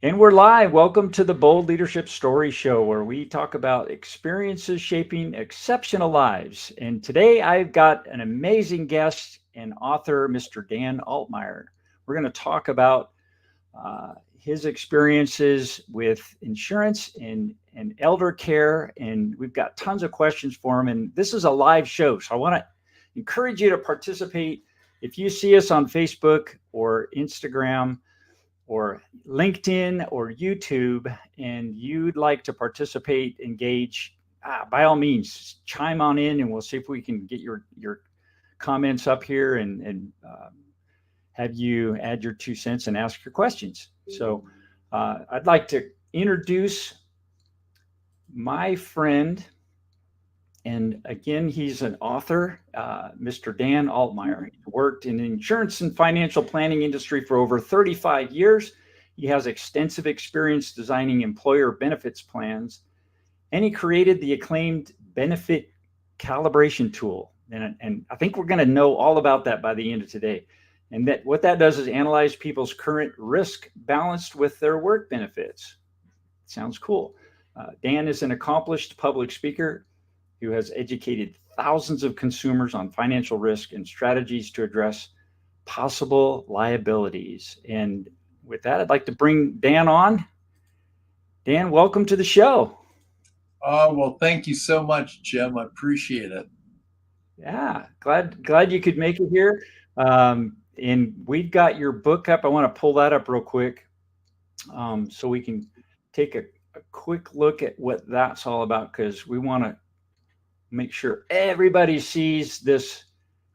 And we're live. Welcome to the Bold Leadership Story Show, where we talk about experiences shaping exceptional lives. And today I've got an amazing guest and author, Mr. Dan Altmire. We're going to talk about his experiences with insurance and elder care. And we've got tons of questions for him. And this is a live show, so I want to encourage you to participate. If you see us on Facebook or Instagram, or LinkedIn or YouTube, and you'd like to participate, engage, by all means, chime on in, and we'll see if we can get your comments up here and have you add your 2 cents and ask your questions. So I'd like to introduce my friend, and again, he's an author, Mr. Dan Altmire. He worked in the insurance and financial planning industry for over 35 years. He has extensive experience designing employer benefits plans, and he created the acclaimed benefit calibration tool. And I think we're going to know all about that by the end of today. And that what that does is analyze people's current risk balanced with their work benefits. Sounds cool. Dan is an accomplished public speaker who has educated thousands of consumers on financial risk and strategies to address possible liabilities. And with that, I'd like to bring Dan on. Dan, welcome to the show. Oh, well, thank you so much, Jim. I appreciate it. Yeah, glad you could make it here. And we've got your book up. I want to pull that up real quick so we can take a quick look at what that's all about, because we want to make sure everybody sees this,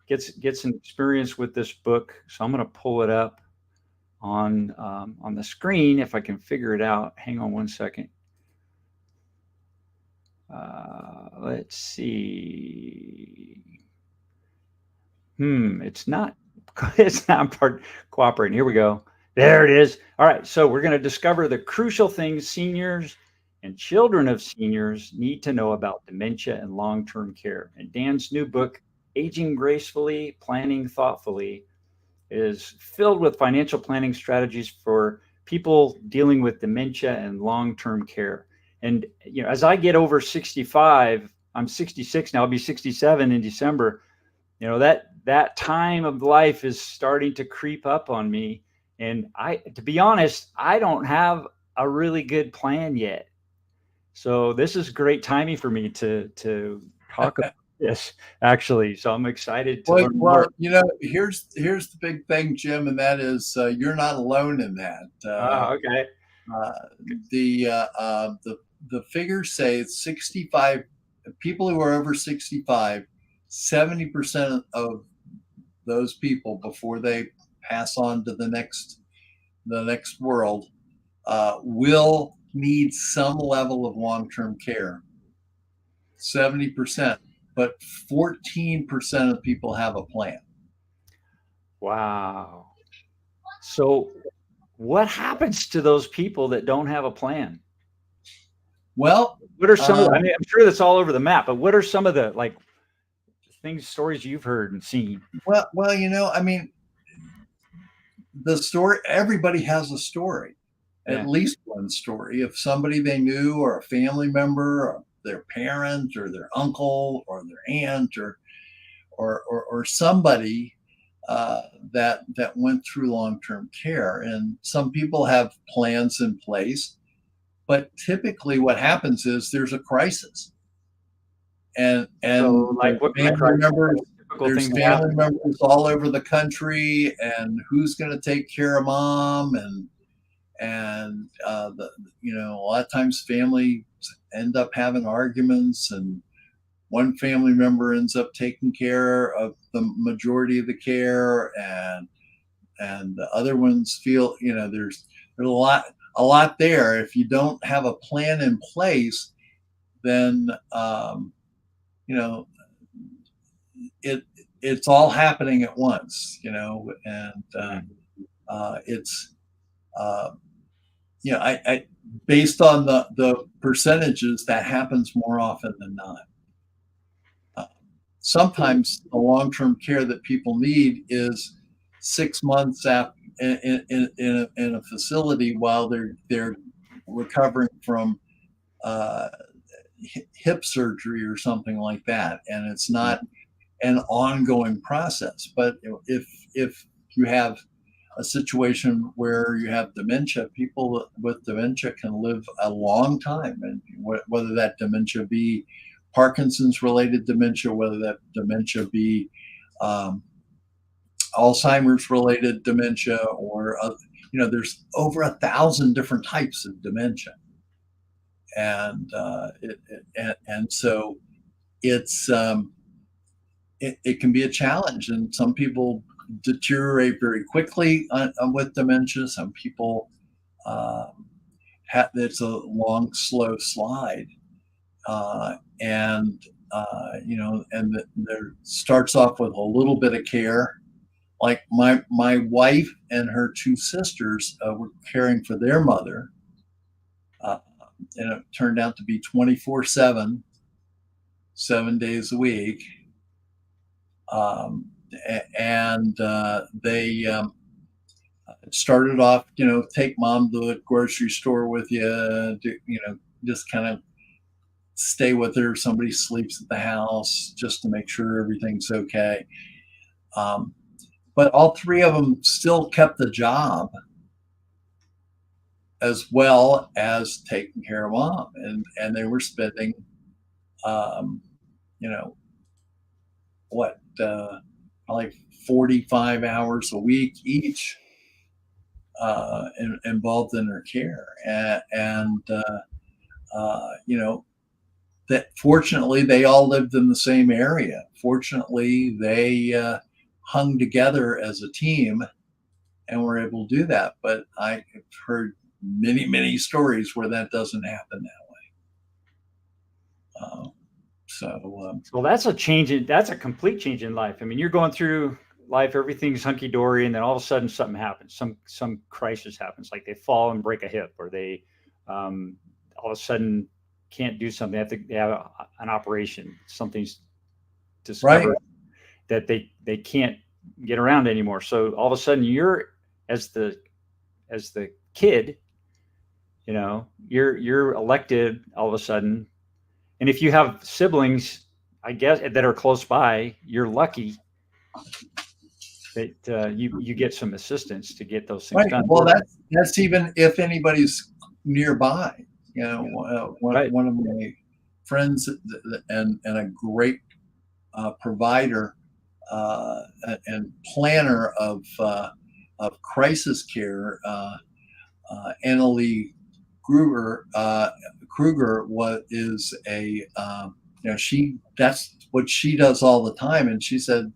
gets an experience with this book. So I'm going to pull it up on the screen if I can figure it out. Hang on one second. Let's see. It's not cooperating. Here we go. There it is. All right. So we're going to discover the crucial things seniors and children of seniors need to know about dementia and long-term care. And Dan's new book, Aging Gracefully, Planning Thoughtfully, is filled with financial planning strategies for people dealing with dementia and long-term care. And as I get over 65, I'm 66 now, I'll be 67 in December. That time of life is starting to creep up on me. And to be honest, I don't have a really good plan yet. So this is great timing for me to talk about this, actually. So I'm excited to learn more. Here's the big thing, Jim, and that is you're not alone in that. Okay. The figures say 65 people who are over 65, 70% of those people before they pass on to the next world will need some level of long-term care. 70%, but 14% of people have a plan. Wow. So what happens to those people that don't have a plan? Well, what are some of I'm sure that's all over the map, but what are some of the stories you've heard and seen? Well, the story, everybody has a story. At least one story of somebody they knew, or a family member, or their parent, or their uncle, or their aunt, or somebody that went through long-term care. And some people have plans in place, but typically what happens is there's a crisis. And so, what kind of crisis? There's family members all over the country, and who's going to take care of mom, and a lot of times families end up having arguments, and one family member ends up taking care of the majority of the care, and the other ones feel there's a lot there. If you don't have a plan in place, then it's all happening at once, it's I based on the percentages, that happens more often than not. Sometimes the long-term care that people need is 6 months in a facility while they're recovering from hip surgery or something like that, and it's not an ongoing process. But if you have a situation where you have dementia, people with dementia can live a long time, and whether that dementia be Parkinson's related dementia, whether that dementia be Alzheimer's related dementia, or there's over 1,000 different types of dementia, and so it's it can be a challenge, and some people deteriorate very quickly with dementia. Some people it's a long, slow slide, and there starts off with a little bit of care. Like my wife and her two sisters were caring for their mother, and it turned out to be 24/7, 7 days a week. And they started off, take mom to the grocery store with you, just kind of stay with her. Somebody sleeps at the house just to make sure everything's okay. But all three of them still kept the job as well as taking care of mom. And they were spending, like 45 hours a week each involved in their care. That fortunately they all lived in the same area. Fortunately, they hung together as a team and were able to do that. But I've heard many, many stories where that doesn't happen that way. Well, that's a complete change in life. I mean, you're going through life, everything's hunky dory, and then all of a sudden something happens. Some crisis happens, like they fall and break a hip, or they all of a sudden can't do something. They have an operation. Something's discovered that they can't get around anymore. So all of a sudden, you're as the kid, you're elected all of a sudden. And if you have siblings, I guess, that are close by, you're lucky that you get some assistance to get those things done. Well, that's even if anybody's nearby. One of my friends and a great provider and planner of crisis care, Annalie Kruger is that's what she does all the time. And she said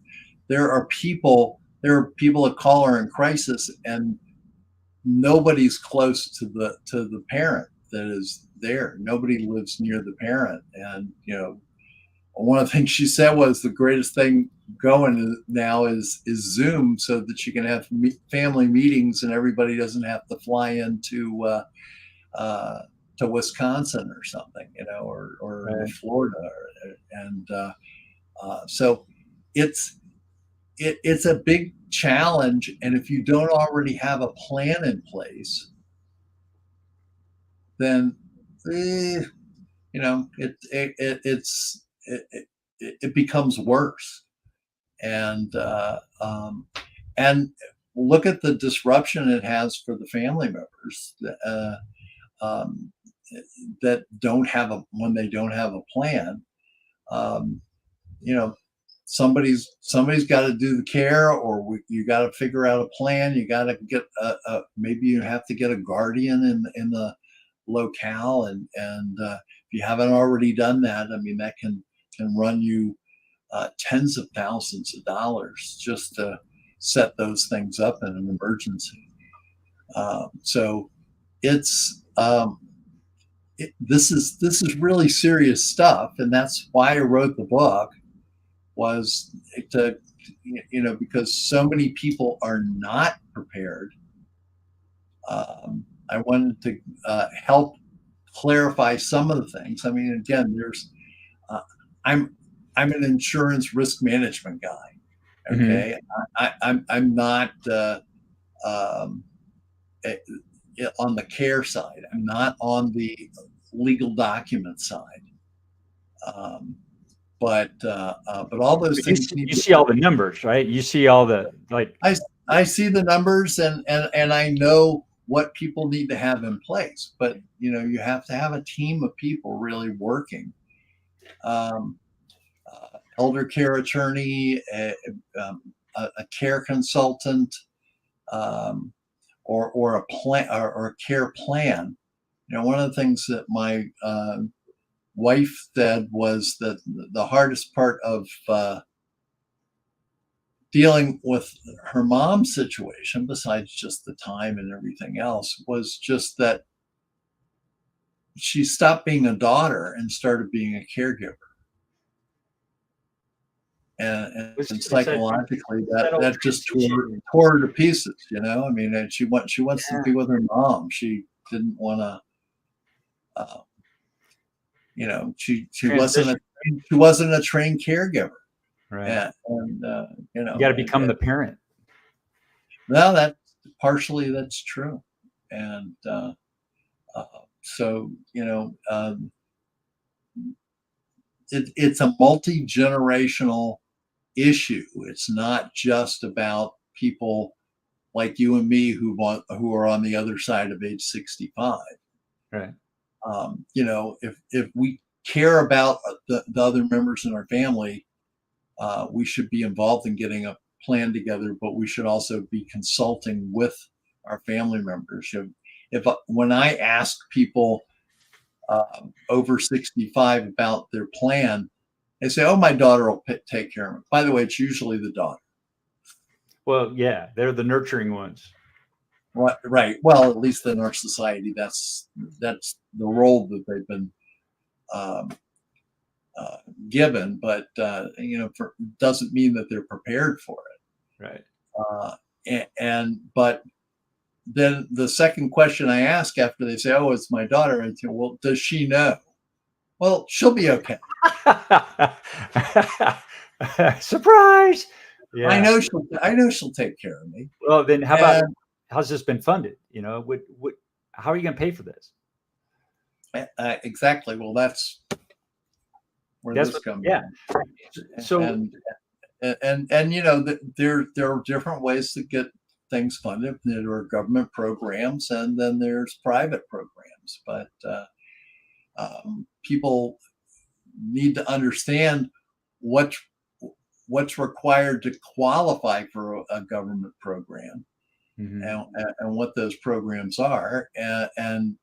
there are people that call her in crisis, and nobody's close to the parent that is there. Nobody lives near the parent. And one of the things she said was the greatest thing going now is Zoom, so that you can have family meetings and everybody doesn't have to fly into to Wisconsin or something, or right. Florida, and so it's a big challenge. And if you don't already have a plan in place, then it becomes worse. And look at the disruption it has for the family members that don't have when they don't have a plan. Somebody's got to do the care, or you got to figure out a plan. You got to get maybe you have to get a guardian in the locale, and if you haven't already done that, I mean, that can run you tens of thousands of dollars just to set those things up in an emergency. So it's this is really serious stuff, and that's why I wrote the book, was to because so many people are not prepared. I wanted to help clarify some of the things. I mean, again, there's I'm an insurance risk management guy. Okay, mm-hmm. I'm not um, on the care side. I'm not on the legal document side. But all those But things need you to. see all the numbers, right? You see all the like. I see the numbers, and I know what people need to have in place. But you have to have a team of people really working. Elder care attorney, a care consultant, or a plan or a care plan. One of the things that my wife said was that the hardest part of dealing with her mom's situation, besides just the time and everything else, was just that she stopped being a daughter and started being a caregiver. And psychologically, that just tore her to pieces. I mean, and she wants to be with her mom. She didn't want to. She wasn't a trained caregiver. Right. And you got to become the parent. Well, that's true. And so, it's a multi-generational issue. It's not just about people like you and me who are on the other side of age 65. Right. If we care about the other members in our family, we should be involved in getting a plan together, but we should also be consulting with our family members. When I ask people over 65 about their plan, they say, "Oh, my daughter will take care of it." By the way, it's usually the daughter. Well, yeah, they're the nurturing ones. Right. Well, at least in our society, that's the role that they've been given, but doesn't mean that they're prepared for it. Right. But then the second question I ask after they say, "Oh, it's my daughter," I say, "Well, does she know?" "Well, she'll be okay." Surprise! Yeah. I know she'll take care of me. Well, then how's this been funded? How are you going to pay for this? Exactly. Well, that's where this comes in. So and there are different ways to get things funded. There are government programs, and then there's private programs. But people need to understand what's required to qualify for a government program, and what those programs are, and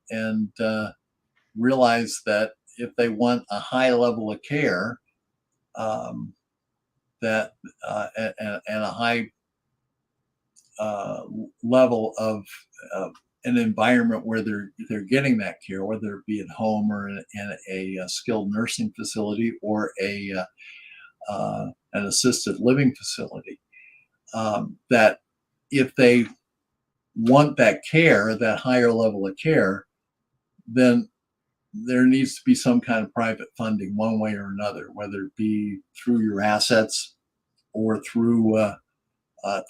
realize that if they want a high level of care, and a high level of an environment where they're getting that care, whether it be at home or in a skilled nursing facility or an assisted living facility, that if they want that care, that higher level of care, then there needs to be some kind of private funding one way or another, whether it be through your assets or through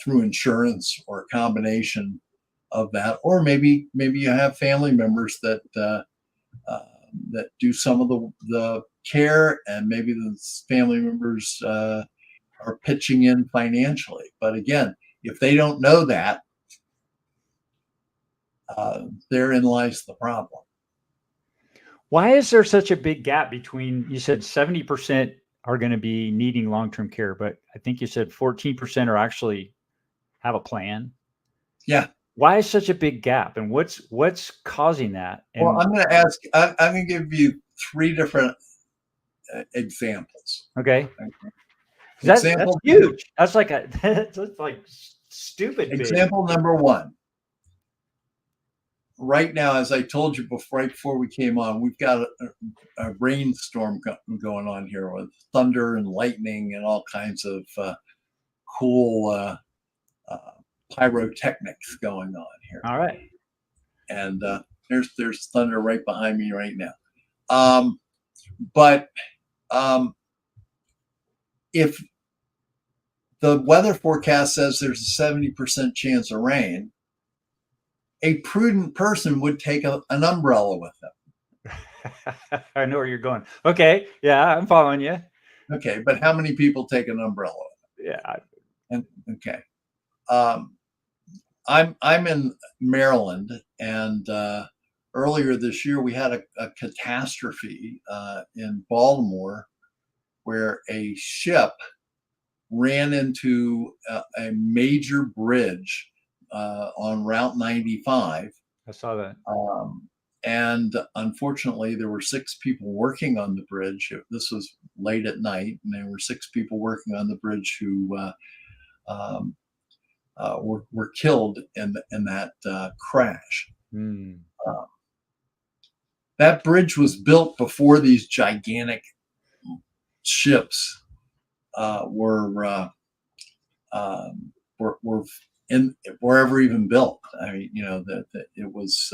insurance, or a combination of that, or maybe you have family members that do some of the care, and maybe the family members are pitching in financially. But again, if they don't know that, therein lies the problem. Why is there such a big gap between, you said 70% are going to be needing long-term care, but I think you said 14% are actually have a plan? Yeah. Why is such a big gap, and what's causing that? And well, I'm going to give you 3 different examples. Okay. That's huge. That's like that's like stupid. Example number 1. Right now, as I told you right before we came on, we've got a rainstorm going on here with thunder and lightning and all kinds of cool pyrotechnics going on here. All right. And there's thunder right behind me right now. But if the weather forecast says there's a 70% chance of rain, a prudent person would take an umbrella with them. I know where you're going. Okay. Yeah, I'm following you. Okay, but how many people take an umbrella? Yeah. And okay, I'm in Maryland, and earlier this year we had a catastrophe in Baltimore where a ship ran into a major bridge on Route 95. I saw that. And unfortunately, there were 6 people working on the bridge. This was late at night, and there were 6 people working on the bridge who were killed in that crash. That bridge was built before these gigantic ships were ever even built. I mean, that it was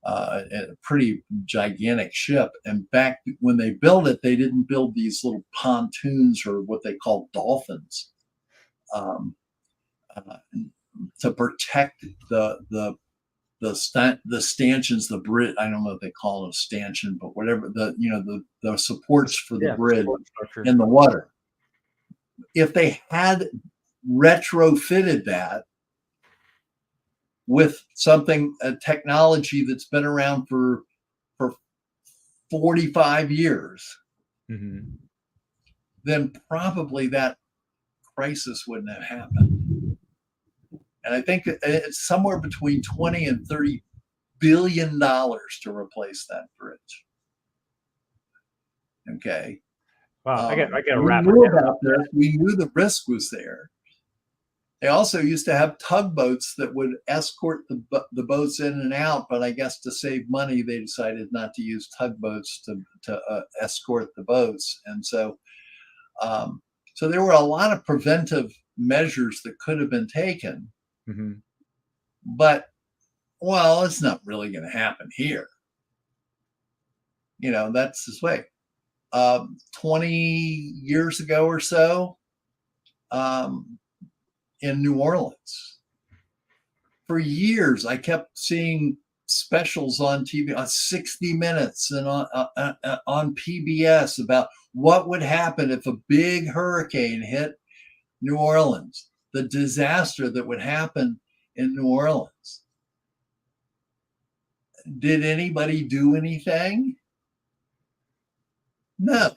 a pretty gigantic ship. And back when they built it, they didn't build these little pontoons or what they call dolphins to protect the stanchions, the bridge. I don't know if they call it a stanchion, but whatever, the supports for the bridge in the water. If they had retrofitted that with a technology that's been around for 45 years, then probably that crisis wouldn't have happened. And I think it's somewhere between 20 and 30 billion dollars to replace that bridge. Okay. Wow, I got to wrap it up. We knew the risk was there. They also used to have tugboats that would escort the boats in and out, but I guess to save money, they decided not to use tugboats to escort the boats. And so there were a lot of preventive measures that could have been taken. But, well, it's not really going to happen here. That's this way. 20 years ago or so, in New Orleans, for years, I kept seeing specials on TV, on 60 Minutes and on PBS about what would happen if a big hurricane hit New Orleans, the disaster that would happen in New Orleans. Did anybody do anything? No.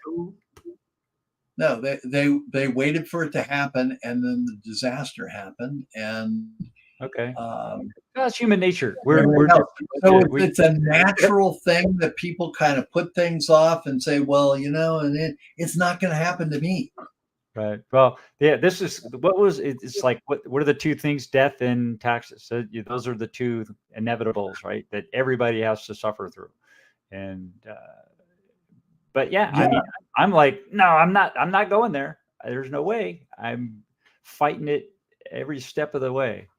No, they waited for it to happen, and then the disaster happened. And that's human nature. It's a natural thing that people kind of put things off and say, well, and it's not going to happen to me. Right. Well, yeah. This is it's like what are the 2 things? Death and taxes. So those are the 2 inevitables, right? That everybody has to suffer through. And but yeah, I mean, I'm like, no, I'm not going there. There's no way. I'm fighting it every step of the way.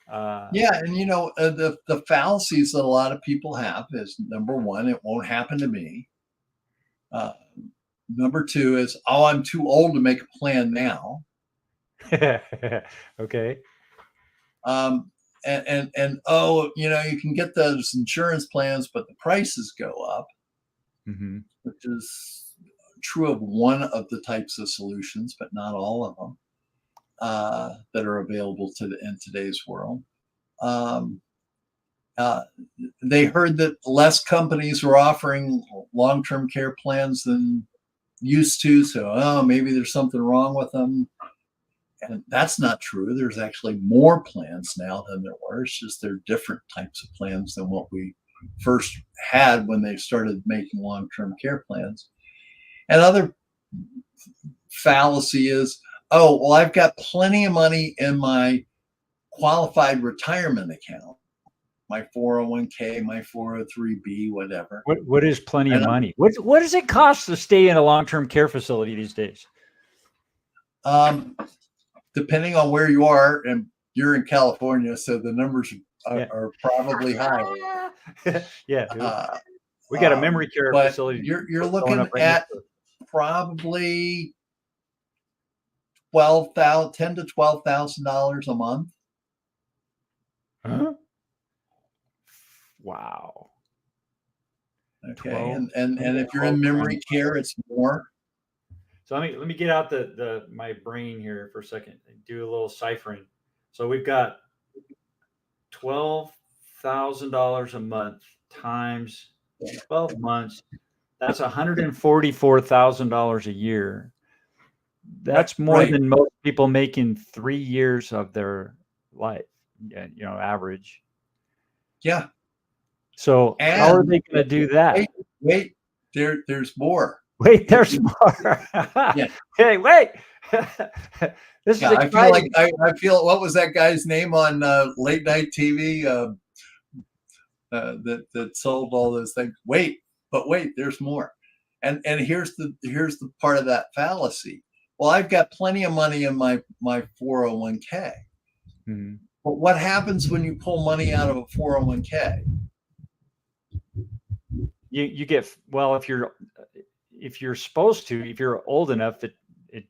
And the fallacies that a lot of people have is, number 1, it won't happen to me. Number 2 is, I'm too old to make a plan now. Okay. And you can get those insurance plans, but the prices go up. Which is true of one of the types of solutions, but not all of them that are available in today's world. They heard that less companies were offering long-term care plans than used to, so maybe there's something wrong with them. And that's not true. There's actually more plans now than there were. It's just they're different types of plans than what we first had when they started making long-term care plans. And other fallacy is, I've got plenty of money in my qualified retirement account, my 401k, my 403b, whatever. What is plenty of money? What does it cost to stay in a long-term care facility these days? Depending on where you are, and you're in California, so the numbers are probably high. Yeah, we got a memory care facility. You're looking at probably $10,000 to $12,000 a month. Huh? Wow. Okay. 12, And if you're in memory care, it's more. So let me get out my brain here for a second and do a little ciphering. So we've got $12,000 a month times 12 months. That's $144,000 a year. That's more Right. than most people make in 3 years of their life, average. Yeah. So how are they going to do that? Wait, there's more. Wait, there's more. Yeah. Hey, wait. This is I feel like exciting. I feel, what was that guy's name on late night TV that sold all those things? Wait, there's more. And here's the part of that fallacy. Well, I've got plenty of money in my 401k. Mhm. But what happens when you pull money out of a 401k? You get, well, if you're supposed to, if you're old enough,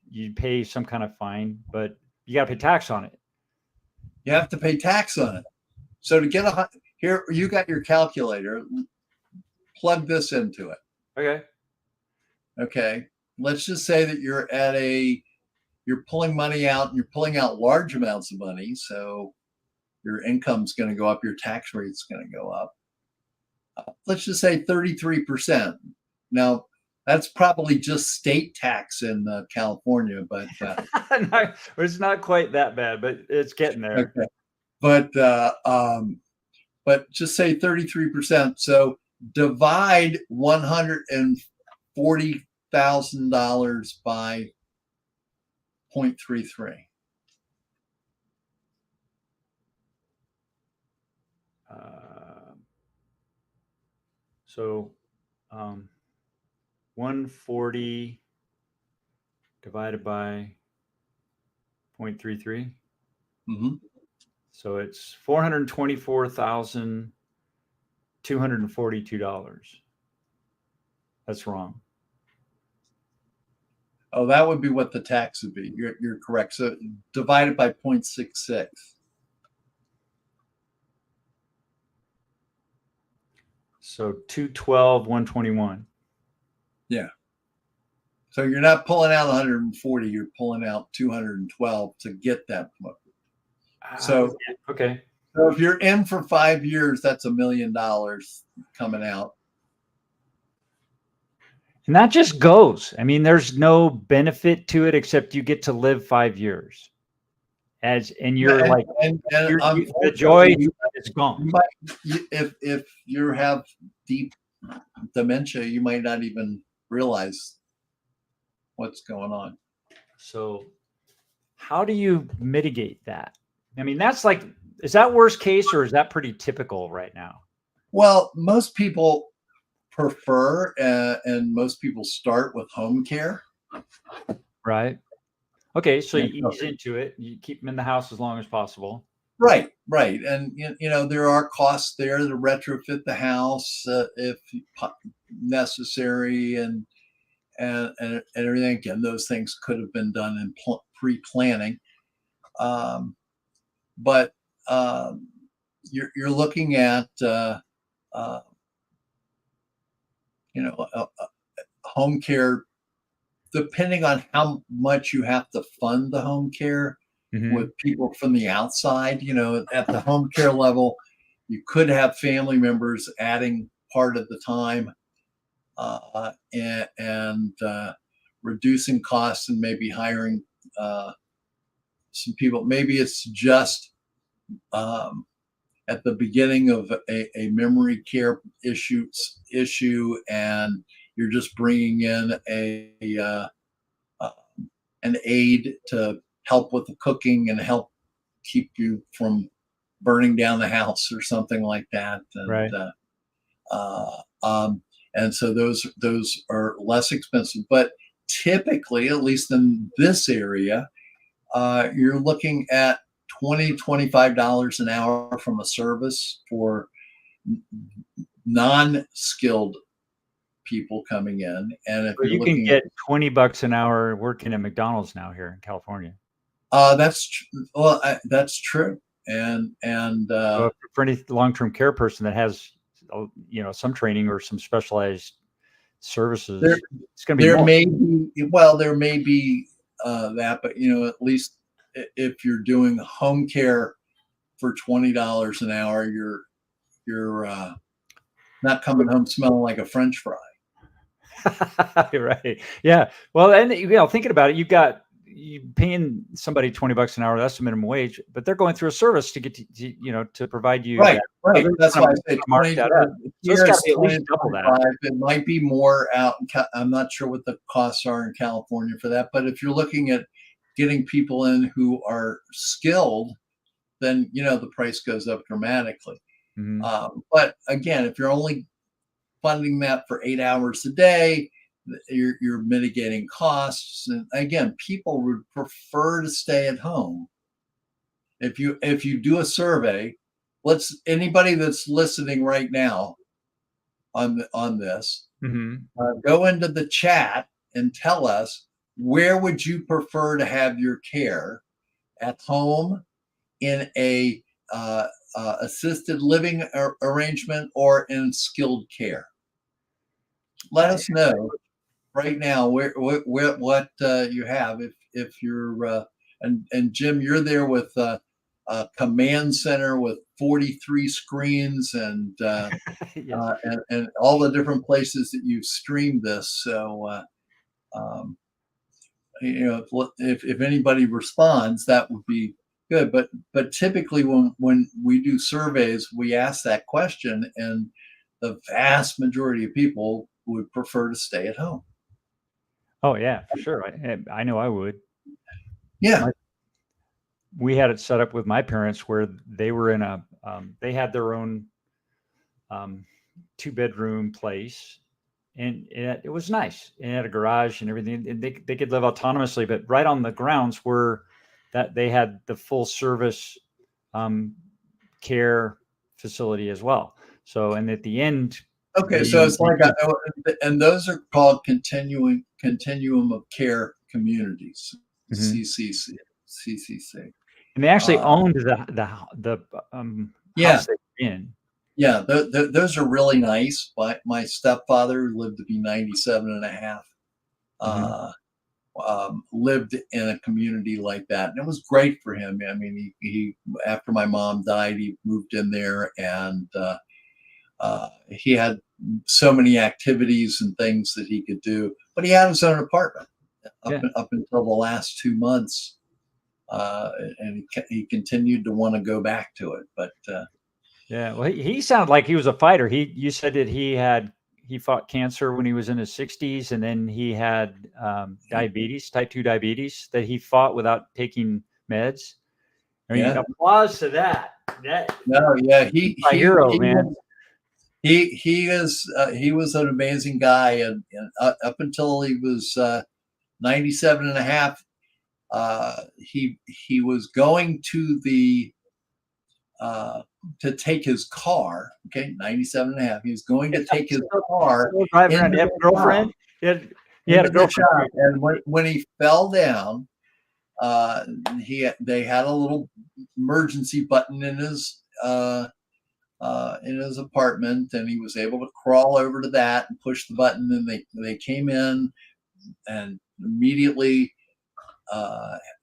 you pay some kind of fine, but you got to pay tax on it. You have to pay tax on it. So to get here, you got your calculator. Plug this into it. Okay. Okay. Let's just say that you're pulling money out, and you're pulling out large amounts of money. So your income's going to go up, your tax rate's going to go up. Let's just say 33%. Now, that's probably just state tax in California, but No, it's not quite that bad, but it's getting there. okay. But just say 33%. So divide $140,000 by 0.33. So 140 divided by 0.33. Mm-hmm. So it's $424,242. That's wrong. Oh, that would be what the tax would be. You're correct. So divided by 0.66. So 212, 121. Yeah. So you're not pulling out 140, you're pulling out 212 to get that book. So okay. So if you're in for 5 years, that's $1 million coming out. And that just goes. I mean, there's no benefit to it except you get to live 5 years. You're the joy is gone. If you have deep dementia, you might not even realize what's going on. So how do you mitigate that? I mean, is that worst case or is that pretty typical right now? Well, most people prefer and most people start with home care. Right. Okay, so you ease into it. You keep them in the house as long as possible. Right. And there are costs there to retrofit the house if necessary, and everything. Again, those things could have been done in pre-planning, but you're looking at home care. Depending on how much you have to fund the home care with people from the outside, at the home care level, you could have family members adding part of the time and reducing costs and maybe hiring some people. Maybe it's just at the beginning of a memory care issue, and you're just bringing in an aide to help with the cooking and help keep you from burning down the house or something like that. And, right. And so those are less expensive, but typically, at least in this area, you're looking at $20-$25 an hour from a service for non-skilled people coming in. And if you can get $20 an hour working at McDonald's now here in California. That's true. And for any long-term care person that has some training or some specialized services, There, it's going to be there more. may be, well, there may be that, but at least if you're doing home care for $20 an hour, you're not coming home smelling like a French fry. Right. Yeah. Well, and thinking about it, you paying somebody $20 an hour, that's the minimum wage, but they're going through a service to get to provide you. Right. Right. So That's why I say 20. So it's got to be at least double that. It might be more out. I'm not sure what the costs are in California for that, but if you're looking at getting people in who are skilled, then the price goes up dramatically. Mm-hmm. But again, if you're only funding that for 8 hours a day, you're mitigating costs. And again, people would prefer to stay at home. If you do a survey, anybody that's listening right now on this, go into the chat and tell us, where would you prefer to have your care, at home, in a assisted living arrangement, or in skilled care? Let us know right now what you have. If you're and Jim, you're there with a command center with 43 screens and Yes. and all the different places that you've streamed this. So if anybody responds, that would be good. But typically when we do surveys, we ask that question, and the vast majority of people would prefer to stay at home. Oh yeah, for sure. I know I would. Yeah. We had it set up with my parents where they were in they had their own 2-bedroom place, and it was nice. It had a garage and everything, and they could live autonomously, but right on the grounds were that they had the full service care facility as well. So, and at the end, okay, so it's like and those are called continuum of care communities, CCC. And they actually owned the house they're in. Yeah, those are really nice. My stepfather, who lived to be 97 and a half, lived in a community like that, and it was great for him. I mean, he after my mom died, he moved in there, and he had so many activities and things that he could do, but he had his own apartment up until the last 2 months, and he continued to want to go back to it. But yeah, well, he sounded like he was a fighter. You said that he fought cancer when he was in his 60s, and then he had diabetes, type 2 diabetes, that he fought without taking meds. I mean, applause to that. He hero, man. He was an amazing guy, and up until he was 97 and a half, he was going to the to take his car. Okay, 97 and a half. He was going to take his car. Driving around. He had a girlfriend. He had a girlfriend. And when he fell down, they had a little emergency button in his apartment, and he was able to crawl over to that and push the button, and they came in and immediately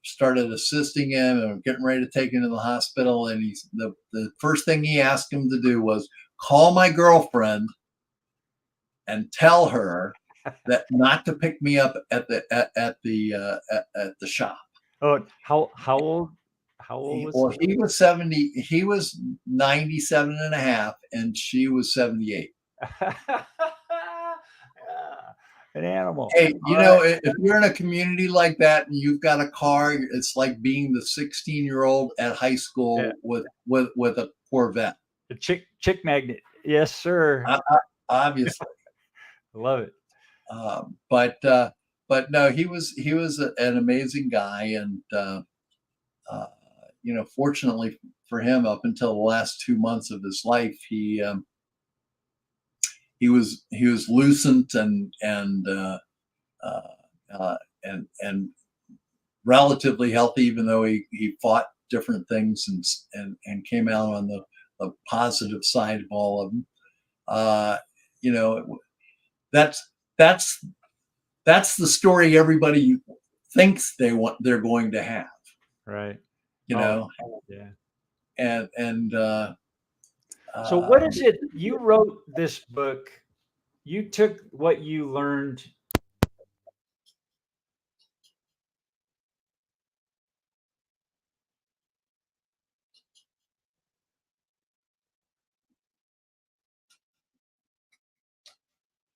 started assisting him and getting ready to take him to the hospital. And the first thing he asked him to do was call my girlfriend and tell her that not to pick me up at the shop. Oh, how old? How old was well, he was 70. He was 97 and a half, and she was 78. An animal. Hey, if you're in a community like that and you've got a car, it's like being the 16-year-old at high school with a Corvette. The chick magnet. Yes, sir. Obviously. I love it. But no, he was an amazing guy, and fortunately for him, up until the last 2 months of his life, he was lucent and relatively healthy, even though he fought different things and came out on the positive side of all of them. You know, that's that's that's the story everybody thinks they're going to have. Right. You Oh, know, yeah. and So what is it you wrote this book? You took what you learned.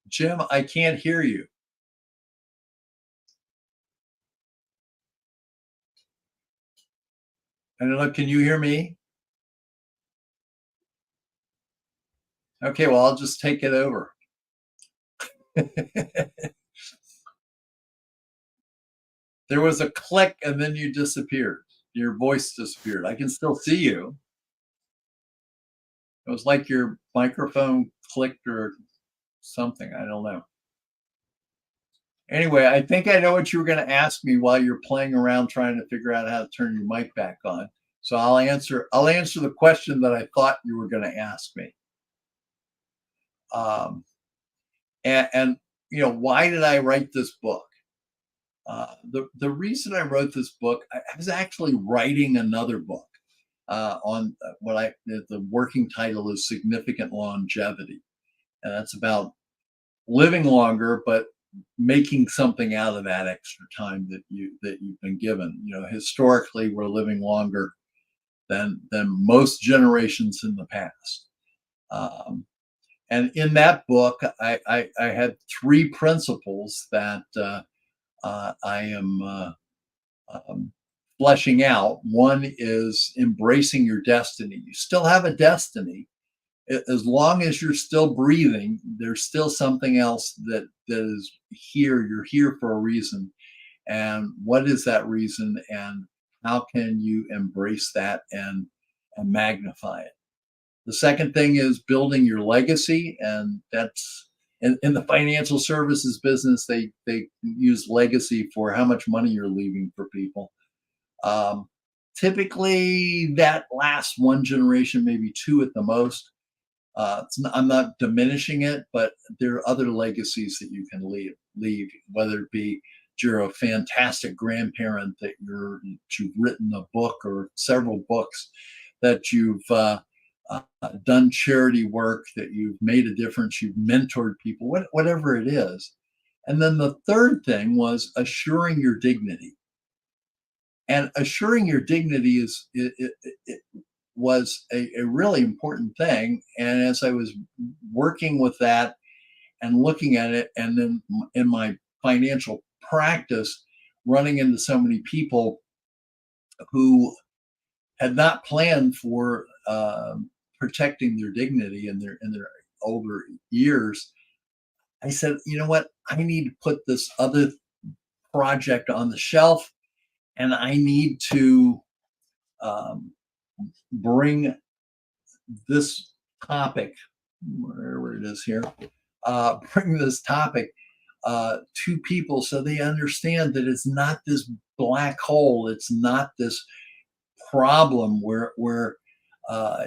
Jim, I can't hear you. I don't know. Can you hear me? Okay, well, I'll just take it over. There was a click and then you disappeared. Your voice disappeared. I can still see you. It was like your microphone clicked or something. I don't know. Anyway, I think I know what you were going to ask me while you're playing around trying to figure out how to turn your mic back on. So I'll answer the question that I thought you were going to ask me. And you know, why did I write this book? The reason I wrote this book, I was actually writing another book on the working title is Significant Longevity, and that's about living longer, but making something out of that extra time that you've been given. You know, historically, we're living longer than most generations in the past. And in that book, I had three principles that I am fleshing out. One is embracing your destiny. You still have a destiny. As long as you're still breathing, there's still something else that is here. You're here for a reason. And what is that reason? And how can you embrace that and magnify it? The second thing is building your legacy. And that's in the financial services business, they use legacy for how much money you're leaving for people. Typically, that lasts one generation, maybe two at the most. I'm not diminishing it, but there are other legacies that you can leave, whether it be you're a fantastic grandparent, that you've written a book or several books, that you've done charity work, that you've made a difference, you've mentored people, whatever it is. And then the third thing was assuring your dignity. And assuring your dignity it was a really important thing. And as I was working with that and looking at it, and then in my financial practice, running into so many people who had not planned for protecting their dignity in their older years, I said, you know what? I need to put this other project on the shelf, and I need to bring this topic, wherever it is here, bring this topic to people so they understand that it's not this black hole. It's not this problem where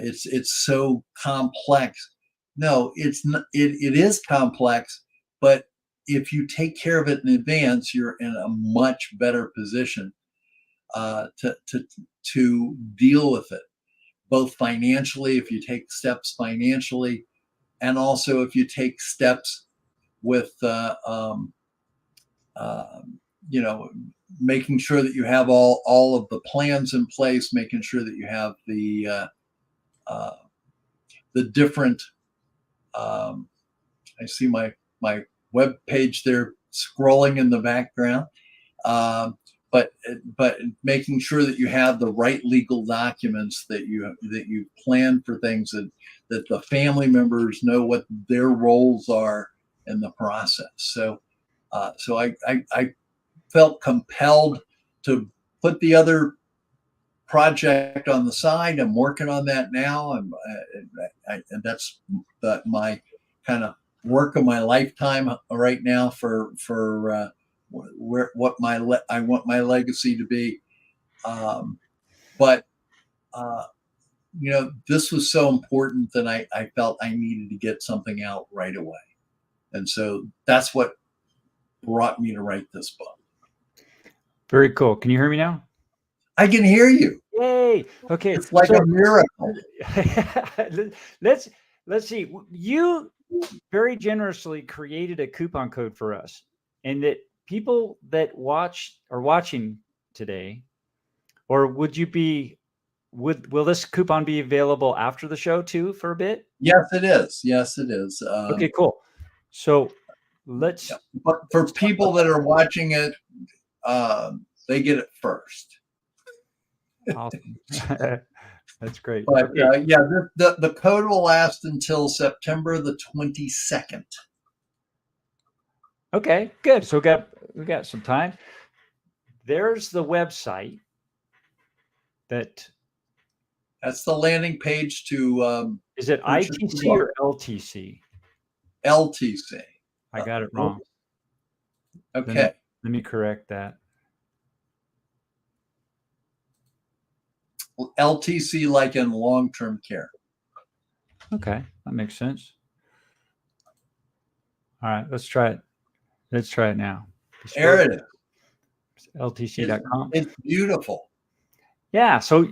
it's so complex. No, it's not. It is complex, but if you take care of it in advance, you're in a much better position to deal with it, both financially, if you take steps financially, and also if you take steps with you know, making sure that you have all of the plans in place, making sure that you have the different I see my web page there scrolling in the background. But making sure that you have the right legal documents, that you plan for things, that the family members know what their roles are in the process. So I felt compelled to put the other project on the side. I'm working on that now, and that's my kind of work of my lifetime right now for I want my legacy to be. But this was so important that I felt I needed to get something out right away. And so that's what brought me to write this book. Very cool. Can you hear me now? I can hear you. Yay. Okay. It's like a miracle. Let's see. You very generously created a coupon code for us, and that people that are watching today, or will this coupon be available after the show too for a bit? Yes, it is. Yes, it is. Okay, cool. So but for people that are watching it, they get it first. Awesome. That's great. But okay. the code will last until September the 22nd. Okay, good. So we got some time. There's the website. That's the landing page to. Is it ITC or LTC? LTC. I got it wrong. Okay. Let me correct that. LTC, like in long-term care. Okay, that makes sense. All right, let's try it. Let's try it now. There it is. LTC.com. It's beautiful. Yeah. So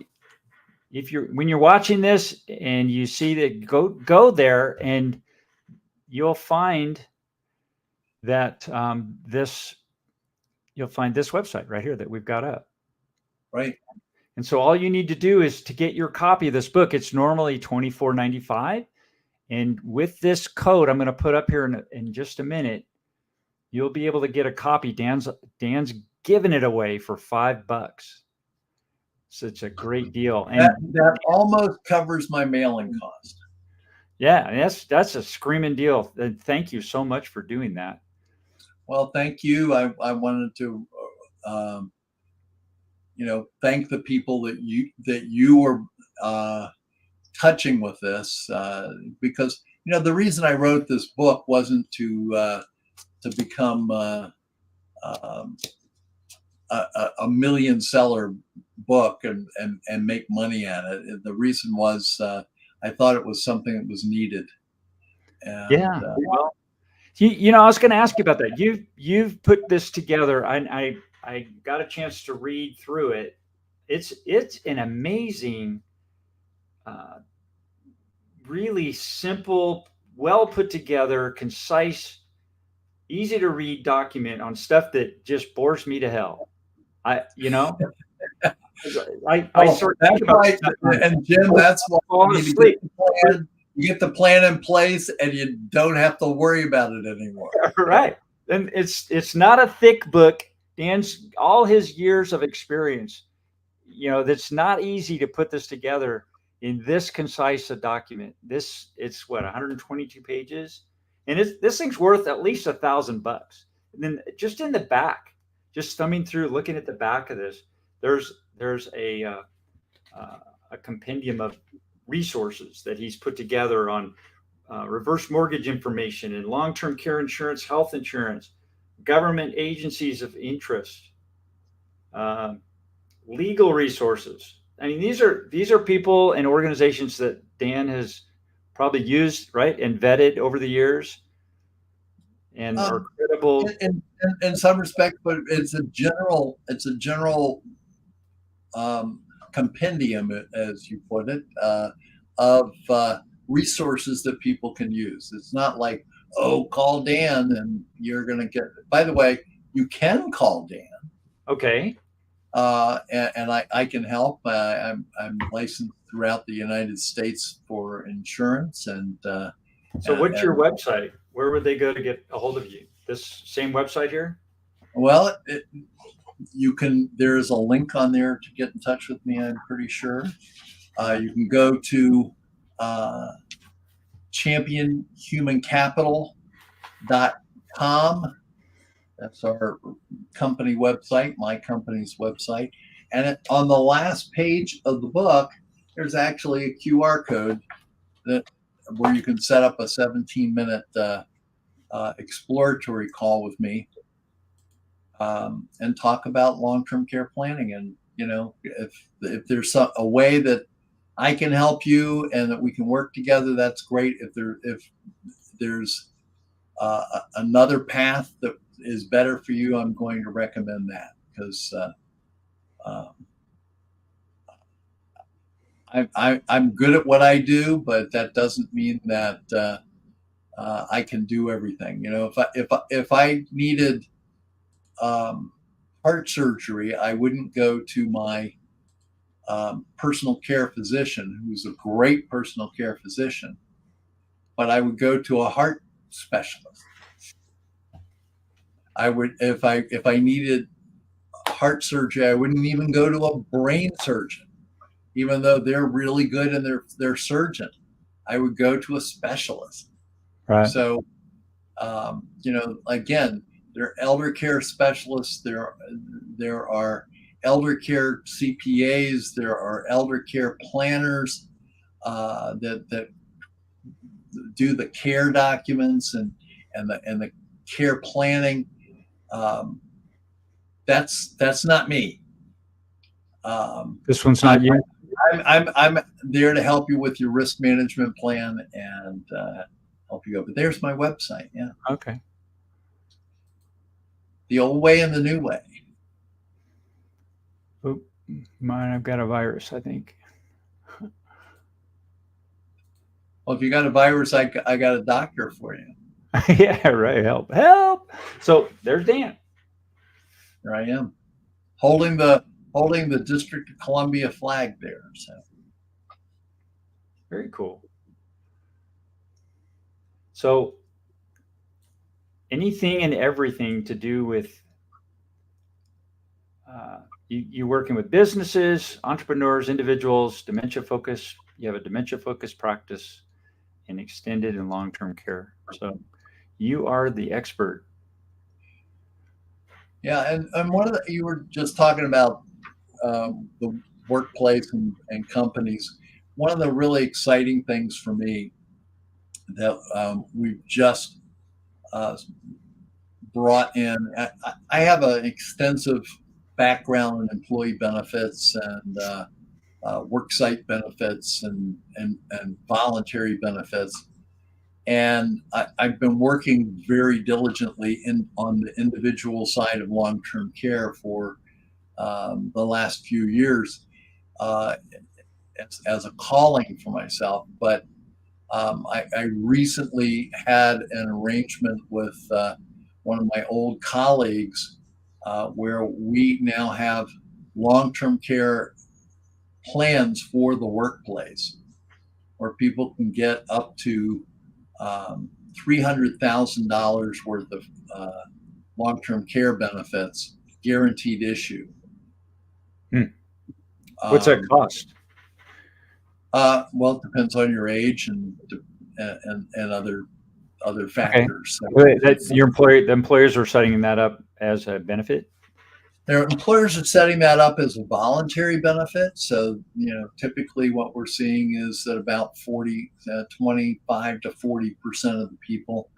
when you're watching this and you see that, go there and you'll find that you'll find this website right here that we've got up. Right. And so all you need to do is to get your copy of this book. It's normally $24.95. And with this code, I'm going to put up here in just a minute, you'll be able to get a copy. Dan's giving it away for $5. So it's a great deal. And that almost covers my mailing cost. Yeah, that's a screaming deal. And thank you so much for doing that. Well, thank you. I wanted to thank the people that you were touching with this, because the reason I wrote this book wasn't to become a million seller book and make money at it. The reason was I thought it was something that was needed. And, well, I was going to ask you about that. You've put this together. I got a chance to read through it. It's an amazing, really simple, well put together, concise, easy to read document on stuff that just bores me to hell. I start thinking about it. And Jim, that's why you get the plan in place and you don't have to worry about it anymore. Right. And it's not a thick book. Dan's all his years of experience, that's not easy to put this together in this concise a document. It's 122 pages, and this thing's worth at least $1,000. And then just in the back, just thumbing through, looking at the back of this, there's a compendium of resources that he's put together on reverse mortgage information and long-term care insurance, health insurance, government agencies of interest, legal resources. I mean, these are people and organizations that Dan has probably used, right, and vetted over the years, and are credible in some respect. But it's a general compendium, as you put it, of resources that people can use. It's not like, call Dan and you're going to get. By the way, you can call Dan. Okay. And I can help. I'm licensed throughout the United States for insurance. And so what's your website? Where would they go to get a hold of you? This same website here? Well, there's a link on there to get in touch with me, I'm pretty sure. You can go to championhumancapital.com. That's our company website, my company's website. And on the last page of the book, there's actually a QR code where you can set up a 17-minute exploratory call with me and talk about long-term care planning. And if there's a way that I can help you and that we can work together, that's great. If there's another path that is better for you, I'm going to recommend that, because I'm good at what I do, but that doesn't mean that I can do everything. You know, if I needed heart surgery, I wouldn't go to my personal care physician, who's a great personal care physician, but I would go to a heart specialist. I would, if I needed heart surgery, I wouldn't even go to a brain surgeon, even though they're really good and they're surgeon. I would go to a specialist. Right. So, you know, again, there are elder care specialists. There are elder care CPAs. There are elder care planners that do the care documents and the care planning. That's not me. This one's not you. I'm there to help you with your risk management plan and help you go. But there's my website. Yeah. Okay. The old way and the new way. Oh, mine, I've got a virus, I think. Well, if you got a virus, I got a doctor for you. Yeah, right. Help. So there's Dan. Here I am, holding the District of Columbia flag there. So very cool. So anything and everything to do with you working with businesses, entrepreneurs, individuals, dementia focused. You have a dementia focused practice in extended and long-term care. So you are the expert. Yeah, and one of the, you were just talking about the workplace and companies. One of the really exciting things for me that we've just brought in. I have an extensive background in employee benefits and worksite benefits and voluntary benefits. And I've been working very diligently on the individual side of long-term care for the last few years as a calling for myself. But I recently had an arrangement with one of my old colleagues where we now have long-term care plans for the workplace, where people can get up to $300,000 worth of long-term care benefits, guaranteed issue. What's that cost? Well, it depends on your age and other factors. Okay. So that's your employer. The employers are setting that up as a benefit. Their employers are setting that up as a voluntary benefit. So, you know, typically what we're seeing is that about 25 to 40% of the people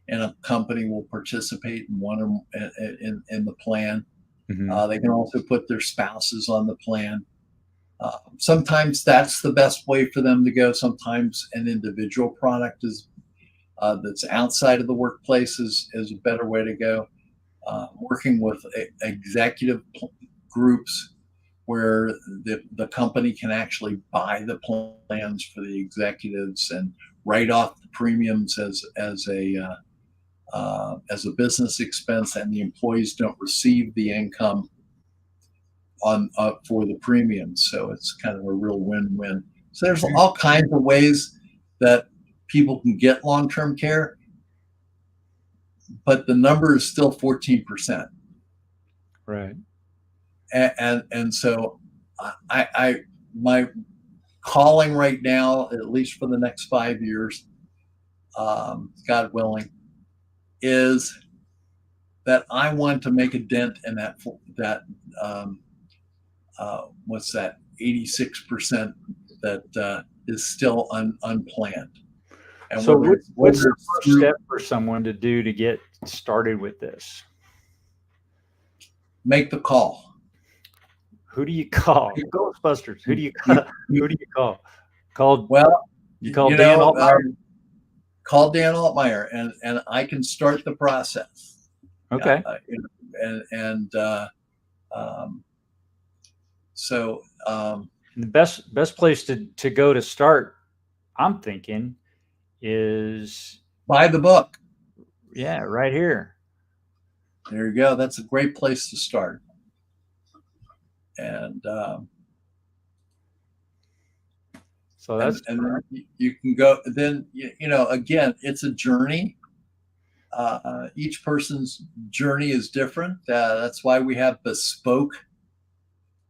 in a company will participate in one in the plan. Mm-hmm. They can also put their spouses on the plan. Sometimes that's the best way for them to go. Sometimes an individual product is that's outside of the workplace is a better way to go. Working with executive groups where the company can actually buy the plans for the executives and write off the premiums as a business expense, and the employees don't receive the income for the premiums. So it's kind of a real win-win. So there's all kinds of ways that people can get long-term care, but the number is still 14%. Right. And so my calling right now, at least for the next 5 years, God willing, is that I want to make a dent in that what's that, 86% that is still unplanned. And so what's the first step for someone to do to get started with this? Make the call. Who do you call? Ghostbusters. Who do you call? Who do you call? Called Well, you call Dan Altmire? Call Dan Altmire, and I can start the process. Okay. Um, so The best place to go to start, I'm thinking, is buy the book. Yeah, right here. There you go. That's a great place to start. And so that's and you can go. Then again, it's a journey. Each person's journey is different. That's why we have bespoke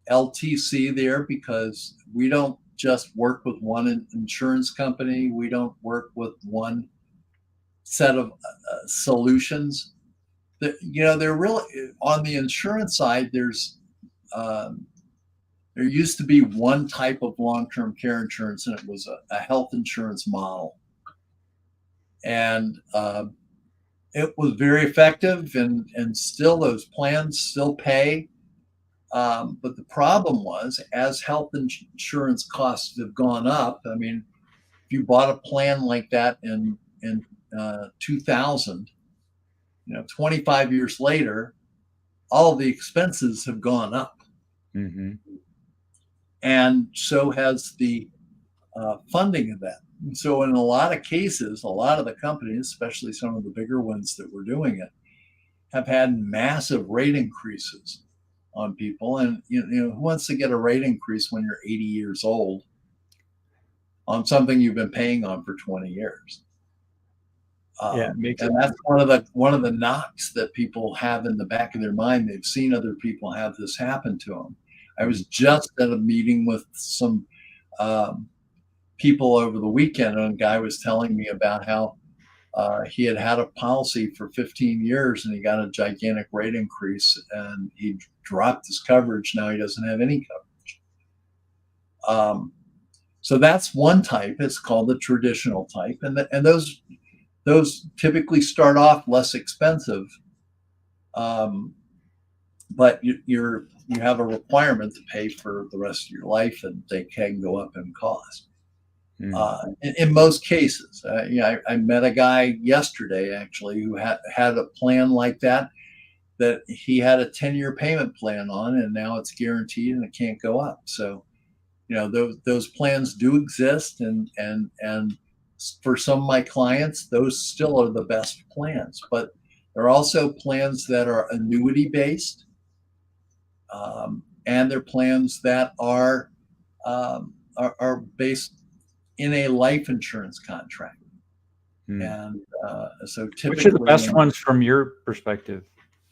LTC there, because we don't just work with one insurance company. We don't work with one set of solutions. They're really on the insurance side. There used to be one type of long-term care insurance, and it was a health insurance model, and it was very effective, and still those plans still pay. But the problem was, as health insurance costs have gone up, I mean, if you bought a plan like that in 2000, 25 years later, all the expenses have gone up. Mm-hmm. And so has the funding of that. And so in a lot of cases, a lot of the companies, especially some of the bigger ones that were doing it, have had massive rate increases on people. And who wants to get a rate increase when you're 80 years old on something you've been paying on for 20 years? And that's one of the knocks that people have in the back of their mind. They've seen other people have this happen to them. I was just at a meeting with some people over the weekend, and a guy was telling me about how he had a policy for 15 years and he got a gigantic rate increase, and he dropped his coverage. Now he doesn't have any coverage. So that's one type. It's called the traditional type, and those typically start off less expensive, but you have a requirement to pay for the rest of your life, and they can go up in cost. In most cases, I met a guy yesterday actually who had a plan like that he had a 10-year payment plan on, and now it's guaranteed and it can't go up. So, those plans do exist, and for some of my clients, those still are the best plans. But there are also plans that are annuity based, and they're plans that are based in a life insurance contract. And so typically, which are the best ones from your perspective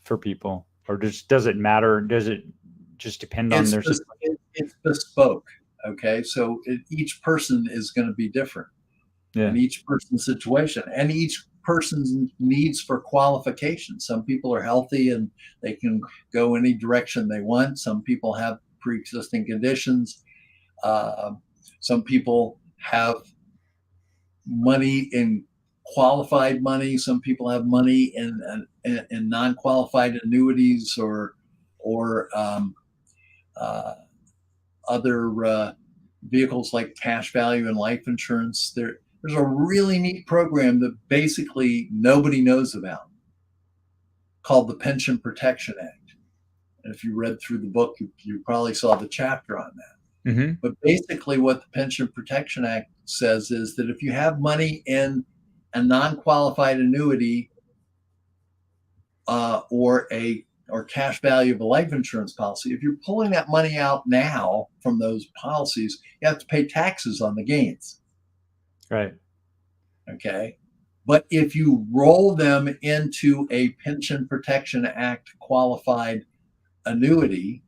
for people, or does it matter? Does it just depend on their situation? It's bespoke. Okay, so each person is going to be different. Yeah. In each person's situation and each person's needs for qualification. Some people are healthy and they can go any direction they want. Some people have pre-existing conditions. Some people have money in qualified money. Some people have money in non-qualified annuities or other vehicles like cash value and life insurance. There's a really neat program that basically nobody knows about called the Pension Protection Act. And if you read through the book, you probably saw the chapter on that. Mm-hmm. But basically what the Pension Protection Act says is that if you have money in a non-qualified annuity or cash value of a life insurance policy, if you're pulling that money out now from those policies, you have to pay taxes on the gains. Right. Okay. But if you roll them into a Pension Protection Act qualified annuity,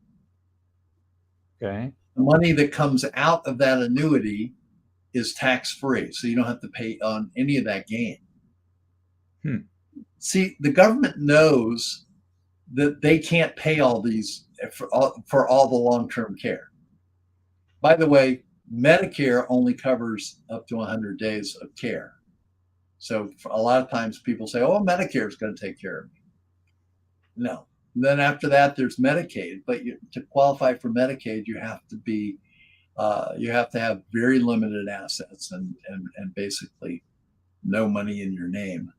okay, the money that comes out of that annuity is tax free. So you don't have to pay on any of that gain. See, the government knows that they can't pay all these for all the long-term care. By the way, Medicare only covers up to 100 days of care. So a lot of times people say, oh, Medicare is going to take care of me. No, then after that, there's Medicaid. But to qualify for Medicaid, you have to have very limited assets and basically no money in your name,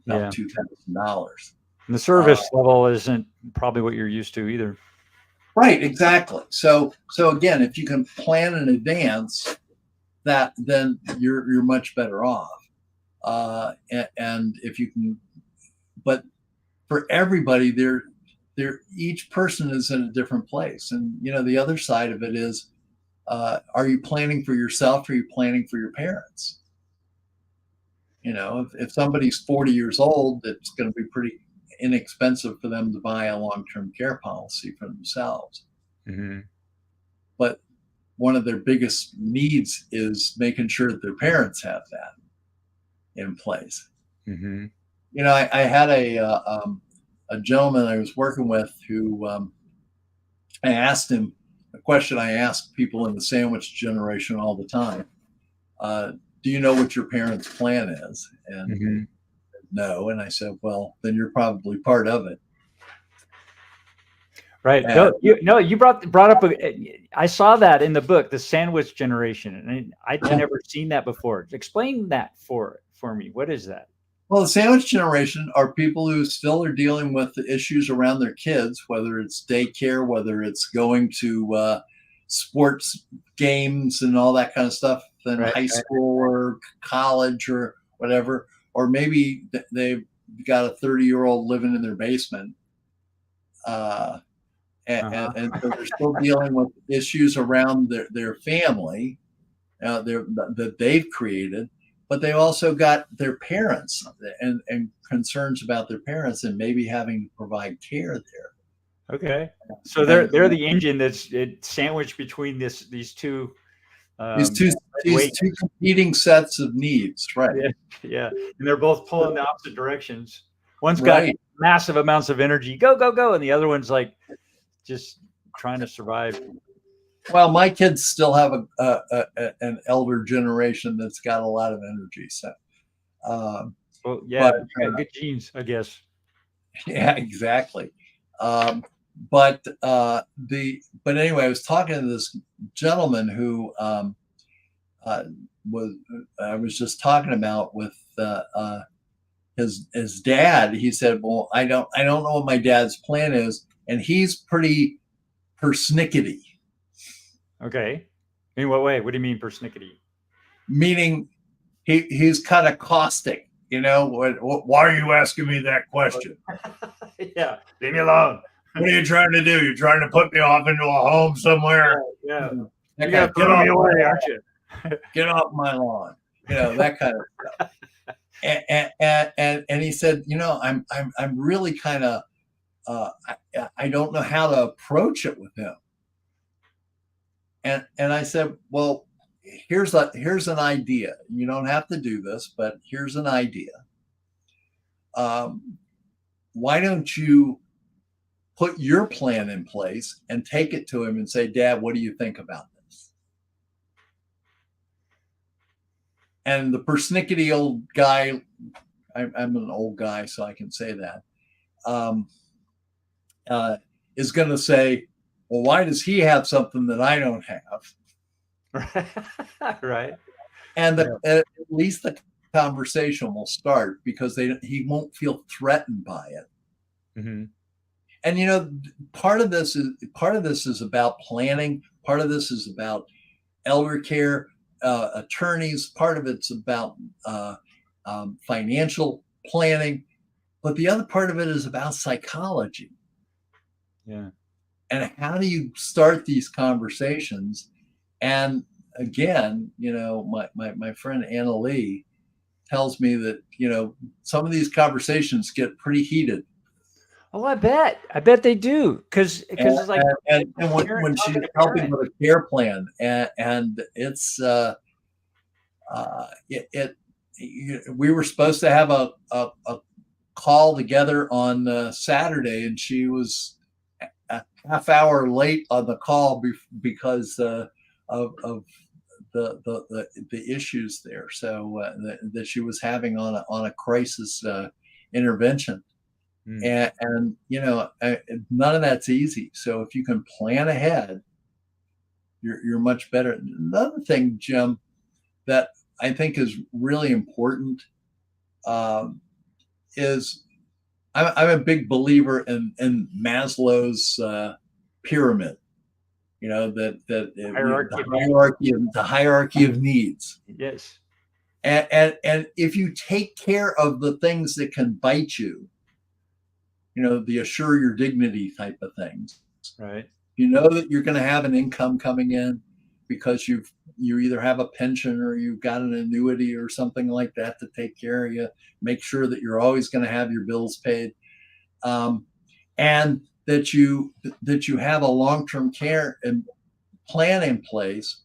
about $2,000. And the service level isn't probably what you're used to either. Right, exactly. So again, if you can plan in advance, then you're much better off. And if you can, but for everybody, each person is in a different place. And the other side of it is, are you planning for yourself, or are you planning for your parents? If somebody's 40 years old, it's going to be pretty inexpensive for them to buy a long-term care policy for themselves. Mm-hmm. But one of their biggest needs is making sure that their parents have that in place. Mm-hmm. I had a gentleman I was working with who I asked him a question I ask people in the sandwich generation all the time. Do you know what your parents' plan is? And mm-hmm. No. And I said, well, then you're probably part of it. Right. And, you brought up. I saw that in the book, the sandwich generation, and I'd never seen that before. Explain that for me. What is that? Well, the sandwich generation are people who still are dealing with the issues around their kids, whether it's daycare, whether it's going to sports games and all that kind of stuff in high school or college or whatever. Or maybe they've got a 30-year-old living in their basement. And so they're still dealing with issues around their family that they've created. But they also got their parents and concerns about their parents and maybe having to provide care there. Okay, so they're the engine that's sandwiched between these two competing sets of needs, right? Yeah, and they're both pulling the opposite directions. One's got massive amounts of energy, go, and the other one's like just trying to survive. Well, my kids still have an elder generation that's got a lot of energy. So, good genes, I guess. Yeah, exactly. But anyway, I was talking to this gentleman who I was just talking about with his dad. He said, "Well, I don't know what my dad's plan is," and he's pretty persnickety. Okay. In what way? What do you mean persnickety? Meaning he's kind of caustic. Why are you asking me that question? Yeah, leave me alone. What are you trying to do? You're trying to put me off into a home somewhere? Yeah. You're gonna put me away, aren't you? Get off my lawn. That kind of stuff. And he said, I'm really kind of I don't know how to approach it with him. And I said, well, here's an idea. You don't have to do this, but here's an idea. Why don't you put your plan in place and take it to him and say, Dad, what do you think about this? And the persnickety old guy, I'm an old guy, so I can say that, is going to say, well, why does he have something that I don't have? Right. And at least the conversation will start because he won't feel threatened by it. Mm-hmm. And part of this is about planning. Part of this is about elder care, attorneys. Part of it's about financial planning, but the other part of it is about psychology. Yeah. And how do you start these conversations? And again, my friend Anna Lee tells me that, some of these conversations get pretty heated. Oh, I bet they do. Because it's like, and when she's helping with a care plan and it's, we were supposed to have a call together on Saturday, and she was a half hour late on the call because of the issues there. So that she was having on a crisis intervention. Mm. And none of that's easy. So if you can plan ahead, you're much better. Another thing, Jim, that I think is really important is I'm a big believer in Maslow's pyramid. The hierarchy of needs. Yes. And if you take care of the things that can bite you, the assure your dignity type of things, Right. you know that you're going to have an income coming in because you either have a pension or you've got an annuity or something like that to take care of you. Make sure that you're always going to have your bills paid, and that you have a long-term care and plan in place.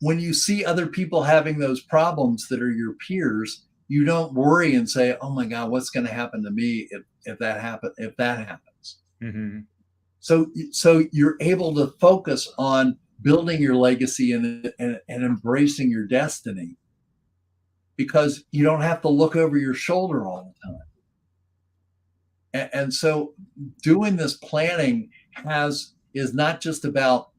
When you see other people having those problems that are your peers, you don't worry and say, "Oh my God, what's going to happen to me if that happens?" Mm-hmm. So you're able to focus on building your legacy and embracing your destiny, because you don't have to look over your shoulder all the time. And so doing this planning is not just about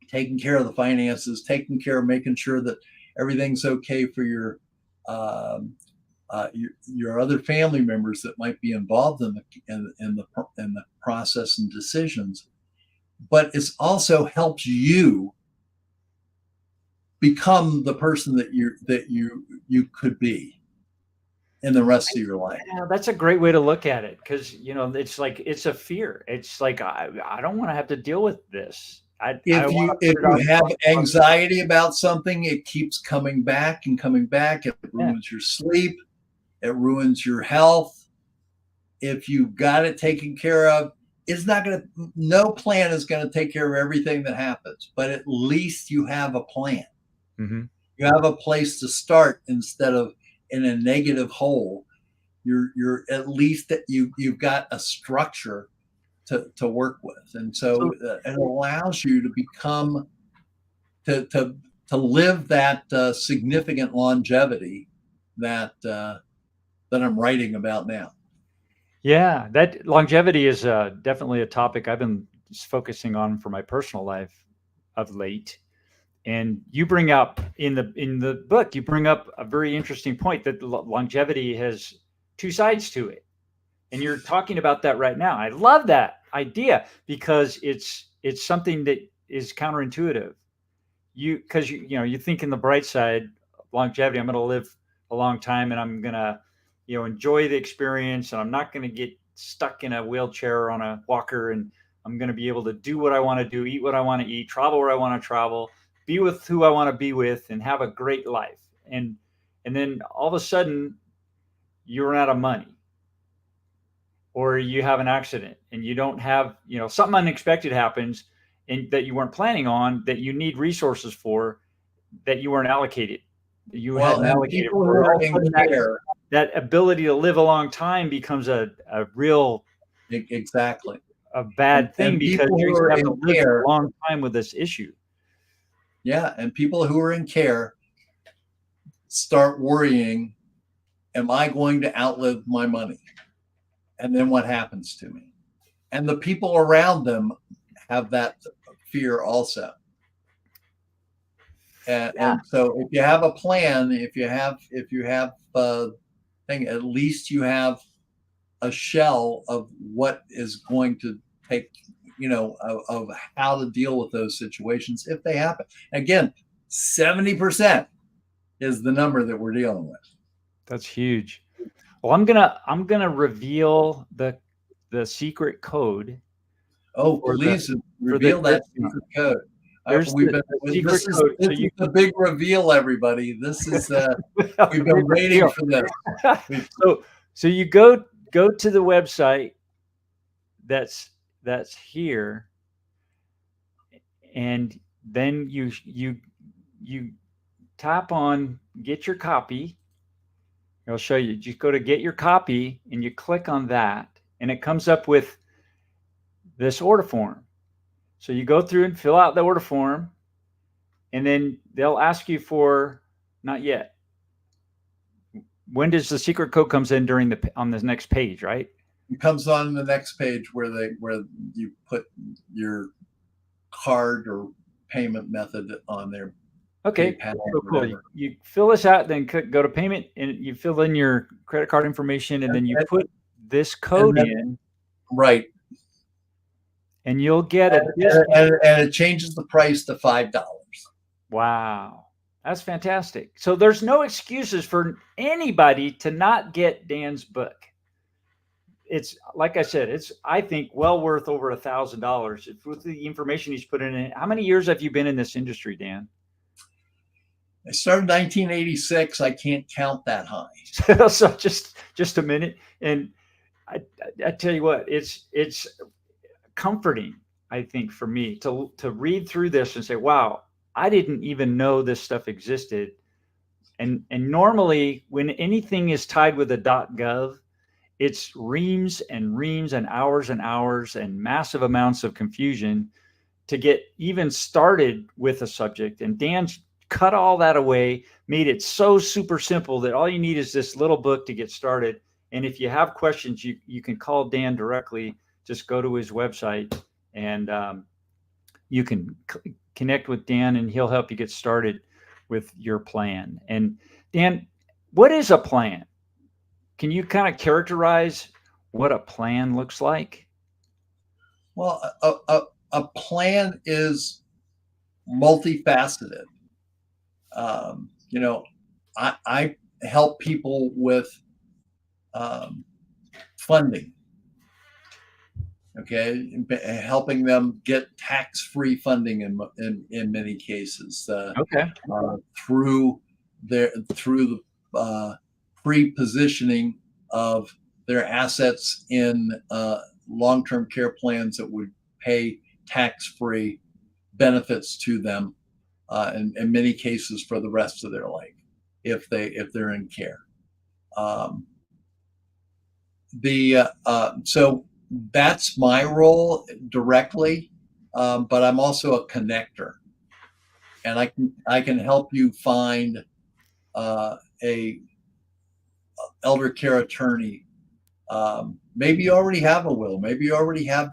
taking care of the finances, taking care of making sure that everything's okay for your other family members that might be involved in the process and decisions, but it also helps you become the person that you could be in the rest of your life. Yeah, that's a great way to look at it, because it's like it's a fear. It's like I don't want to have to deal with this. I If want to you put it on. have anxiety about something, it keeps coming back and coming back. It Yeah. ruins your sleep. It ruins your health. If you've got it taken care of, no plan is going to take care of everything that happens, but at least you have a plan. Mm-hmm. You have a place to start instead of in a negative hole. You're at least that you've got a structure to work with, and so it allows you to become to live that significant longevity that I'm writing about now. Yeah, that longevity is definitely a topic I've been focusing on for my personal life of late. And you bring up in the book, you bring up a very interesting point that longevity has two sides to it, and you're talking about that right now. I love that idea because it's something that is counterintuitive. Because you think in the bright side, longevity. I'm going to live a long time, and I'm going to enjoy the experience, and I'm not going to get stuck in a wheelchair or on a walker, and I'm going to be able to do what I want to do, eat what I want to eat, travel where I want to travel, be with who I want to be with, and have a great life. And then all of a sudden you run out of money, or you have an accident and you don't have, something unexpected happens and that you weren't planning on, that you need resources for, that you weren't allocated. You hadn't allocated people for. who are in care, that ability to live a long time becomes a real exactly a bad thing, because you have to live a long time with this issue. Yeah, and people who are in care start worrying, am I going to outlive my money? And then what happens to me? And the people around them have that fear also. And so if you have a plan, if you have thing, at least you have a shell of what is going to take, of how to deal with those situations if they happen. Again, 70% is the number that we're dealing with. That's huge. Well, I'm gonna reveal the secret code. Oh, please reveal that secret code. This is the big reveal, everybody. This is we've been waiting for this. So you go to the website that's here, and then you tap on get your copy. I'll show you. Just go to get your copy and you click on that, and it comes up with this order form. So you go through and fill out the order form, and then they'll ask you for not yet. When does the secret code comes in on the next page, right? It comes on the next page where you put your card or payment method on there. Okay, PayPal so or cool. whatever. You fill this out, then go to payment, and you fill in your credit card information, and then you And, put this and code then, in, right. and you'll get a And, discount. and it changes the price to $5. Wow, that's fantastic. So there's no excuses for anybody to not get Dan's book. It's like I said, it's, I think, well worth over $1,000 with the information he's put in it. How many years have you been in this industry, Dan? I started in 1986. I can't count that high. So just a minute, and I tell you what, it's comforting, I think, for me to read through this and say, wow, I didn't even know this stuff existed. And normally when anything is tied with a .gov, it's reams and reams and hours and massive amounts of confusion to get even started with a subject. And Dan's cut all that away, made it so super simple that all you need is this little book to get started. And if you have questions, you can call Dan directly. Just go to his website, and you can connect with Dan, and he'll help you get started with your plan. And Dan, what is a plan? Can you kind of characterize what a plan looks like? Well, a plan is multifaceted. You know, I help people with funding. Okay, helping them get tax-free funding in many cases. Okay. Through the pre-positioning of their assets in long-term care plans that would pay tax-free benefits to them, in many cases for the rest of their life, if they're in care. So that's my role directly, but I'm also a connector, and I can help you find a elder care attorney. Maybe you already have a will. Maybe you already have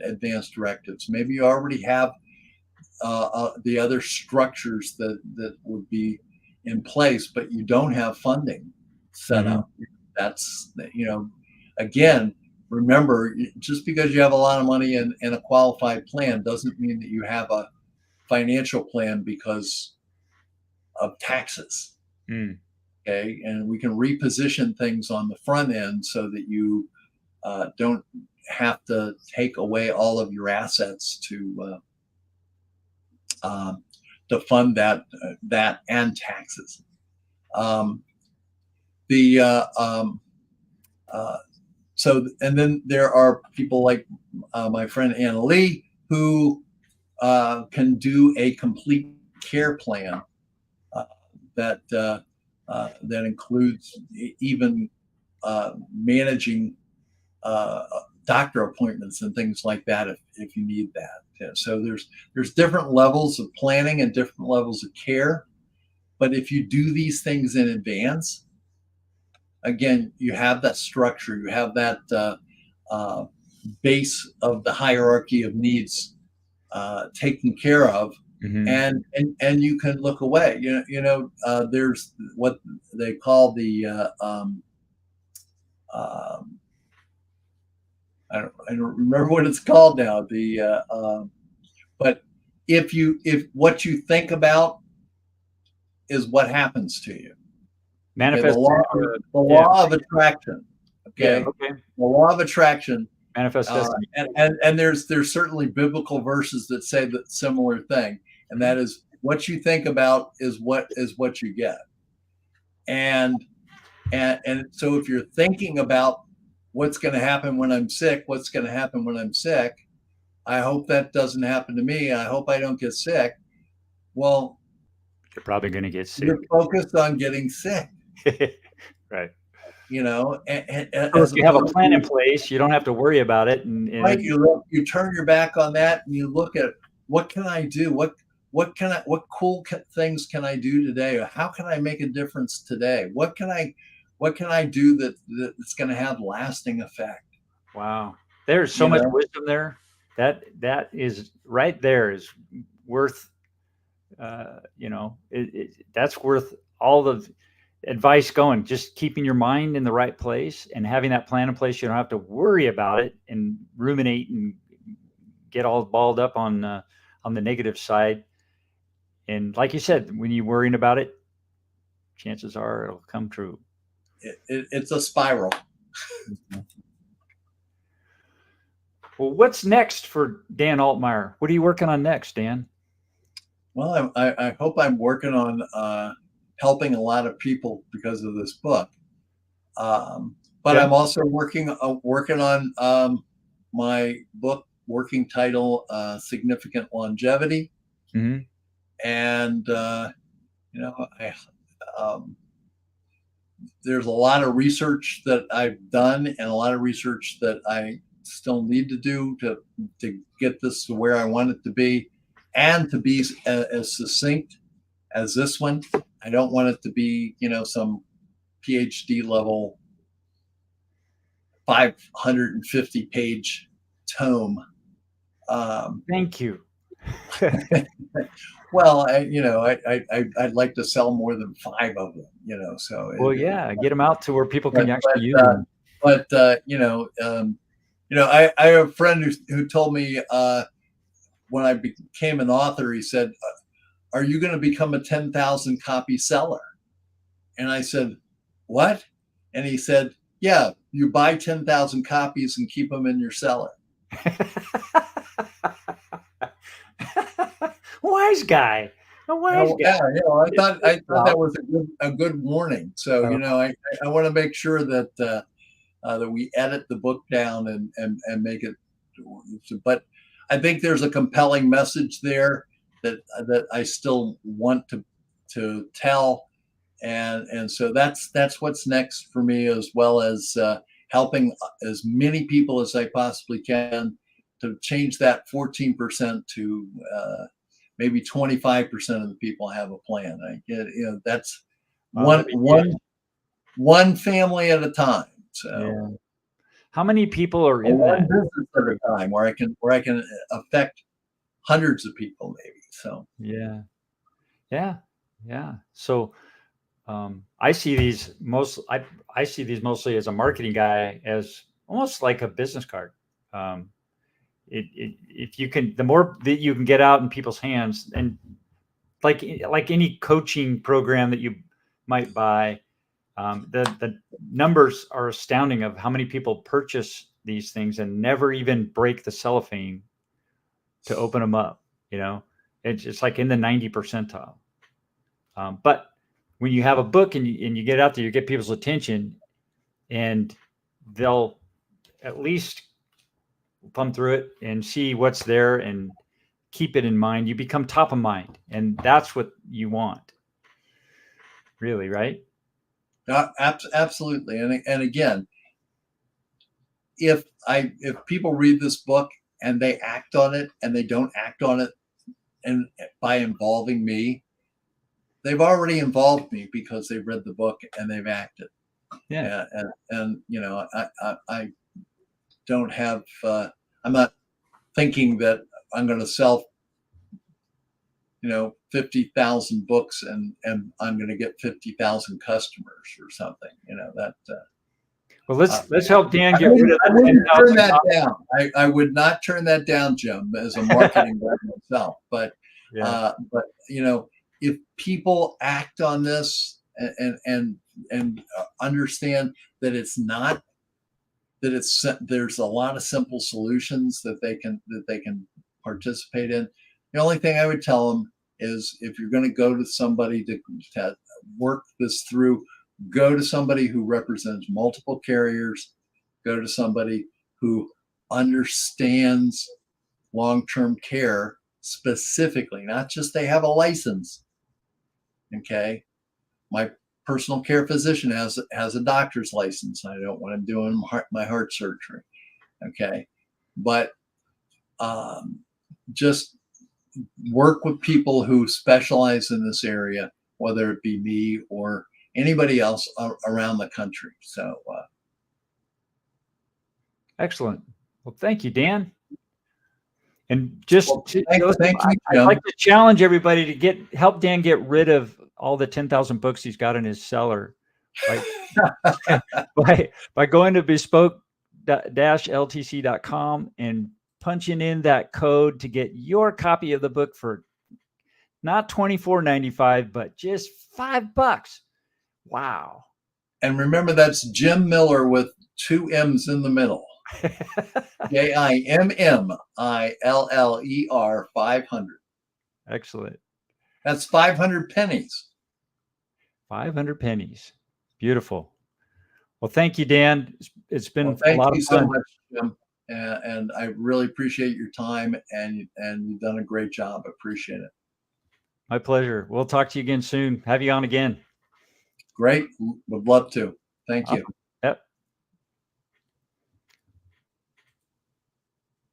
advance directives. Maybe you already have the other structures that would be in place, but you don't have funding set up. That's, again, remember, just because you have a lot of money in a qualified plan doesn't mean that you have a financial plan because of taxes. Okay, and we can reposition things on the front end so that you don't have to take away all of your assets to fund that and taxes. So, and then there are people like my friend Anna Lee who can do a complete care plan that includes even managing doctor appointments and things like that if you need that. So there's different levels of planning and different levels of care, but if you do these things in advance, again, you have that structure, you have that base of the hierarchy of needs taken care of, and you can look away. There's what they call the I don't remember what it's called now. But if what you think about is what happens to you. Manifest. The law of attraction. Okay. Yeah, okay. The law of attraction. Manifest destiny. And there's certainly biblical verses that say that similar thing, and that is what you think about is what you get. And so if you're thinking about what's going to happen when I'm sick, I hope that doesn't happen to me. I hope I don't get sick. Well, you're probably going to get sick. You're focused on getting sick. Right. And if you have a plan in place, you don't have to worry about it. And right, you turn your back on that and you look at what can I do? What cool things can I do today? Or how can I make a difference today? What can what can I do that's going to have lasting effect? Wow. There's so You much know, wisdom there. That is right there is worth, that's worth all the advice going. Just keeping your mind in the right place and having that plan in place. You don't have to worry about it and ruminate and get all balled up on the negative side. And like you said, when you're worrying about it, chances are it'll come true. it's a spiral. Well, what's next for Dan Altmire? What are you working on next, Dan? Well, I hope I'm working on helping a lot of people because of this book. But Okay. I'm also working on my book, working title, Significant Longevity. Mm-hmm. And, there's a lot of research that I've done and a lot of research that I still need to do to get this to where I want it to be, and to be as succinct as this one. I don't want it to be, some PhD level 550 page tome. Thank you. Well, I'd like to sell more than 5 of them, so. Well, yeah, get them out to where people can But, actually use them. I have a friend who told me when I became an author, he said, "Are you going to become a 10,000 copy seller?" And I said, "What?" And he said, "Yeah, you buy 10,000 copies and keep them in your cellar." Wise guy. A wise guy. Yeah, I thought that was a good warning. So, I want to make sure that that we edit the book down and make it. But I think there's a compelling message there that I still want to tell, and so that's what's next for me, as well as helping as many people as I possibly can to change that 14% to maybe 25% of the people have a plan. That's one family at a time. So. Yeah. How many people are in one that? business at a time, where I can affect hundreds of people, maybe. So Yeah. So I see these I see these mostly as a marketing guy, as almost like a business card. If you can, the more that you can get out in people's hands, and like any coaching program that you might buy, the numbers are astounding of how many people purchase these things and never even break the cellophane to open them up. It's like in the 90 percentile. But when you have a book and you get it out there, you get people's attention, and they'll at least thumb through it and see what's there and keep it in mind. You become top of mind, and that's what you want, really, right? absolutely. And again, if people read this book and they act on it, and they don't act on it, and by involving me, they've already involved me because they've read the book and they've acted. Yeah. And I don't have. I'm not thinking that I'm going to sell 50,000 books and I'm going to get 50,000 customers or something. That. Well, let's help Dan get rid of I the wouldn't turn 10,000. that down. I would not turn that down, Jim, as a marketing guy myself. But Yeah. If people act on this and understand that there's a lot of simple solutions that they can participate in. The only thing I would tell them is, if you're going to go to somebody to work this through, go to somebody who represents multiple carriers, go to somebody who understands long-term care specifically, not just they have a license. Okay. My personal care physician has a doctor's license. I don't want him doing my heart surgery. Okay. But just work with people who specialize in this area, whether it be me or anybody else around the country. So excellent. Well, thank you, Dan. And just thank you, Jim. I'd like to challenge everybody to help Dan get rid of all the 10,000 books he's got in his cellar by going to bespoke-ltc.com and punching in that code to get your copy of the book for not $24.95, but just $5. Wow. And remember, that's Jim Miller with 2 M's in the middle. JIMMILLER 500. Excellent. That's 500 pennies. 500 pennies. Beautiful. Well, thank you, Dan. It's been a lot of fun. Thank you so much, Jim. And I really appreciate your time, and you've done a great job. Appreciate it. My pleasure. We'll talk to you again soon. Have you on again. Great. Would love to. Thank you.